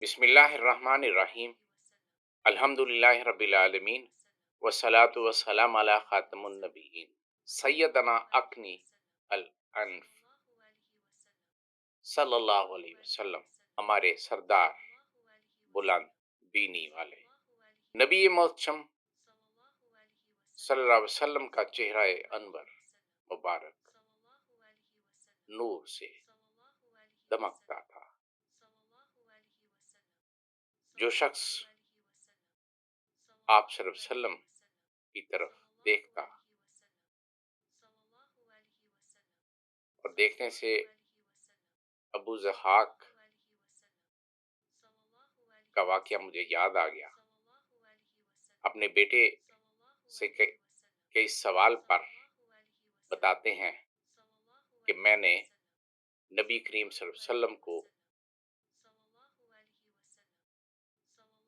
बिस्मिल्लाहिर्रहमानिर्रहीम। अल्हम्दुलिल्लाहि रब्बिल आलमीन वस्सलातु वस्सलाम अला खातमुन नबिय्यीन सय्यदना अक्नी अल अनफ सल्लल्लाहु अलैहि वसल्लम। हमारे सरदार बुलंद बीनी वाले नबी मोहम्मद सल्लल्लाहु अलैहि वसल्लम का चेहरा अनवर मुबारक नूर से दमकता था। जो शख्स आप सल्लल्लाहु अलैहि वसल्लम की तरफ देखता और देखने से अबू ज़हाक का वाक़या मुझे याद आ गया। अपने बेटे से के इस सवाल पर बताते हैं कि मैंने नबी करीम सल्लल्लाहु अलैहि वसल्लम को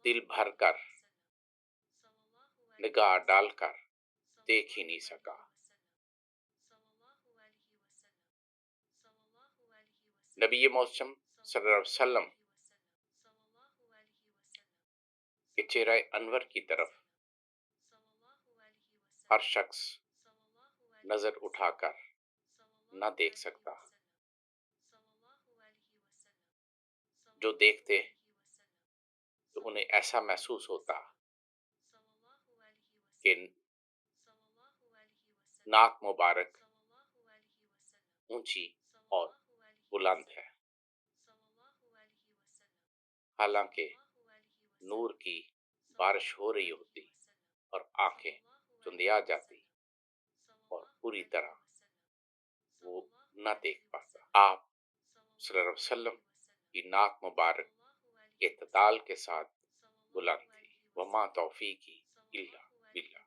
दिल भर कर निगाह डालकर देख ही नहीं सका। नबी मोहम्मद सल्लल्लाहु अलैहि वसल्लम के चेहरा अनवर की तरफ हर शख्स नजर उठाकर न देख सकता। जो देखते तो उन्हें ऐसा महसूस होता कि नाक मुबारक ऊंची और बुलंद है, हालांकि नूर की बारिश हो रही होती और आंखें चुंधिया जाती और पूरी तरह वो न देख पाता। आप सल्लल्लाहु अलैहि वसल्लम की नाक मुबारक इत्तदाल के साथ बुलंद थी। वमा तौफीकी इल्ला बिल्लाह।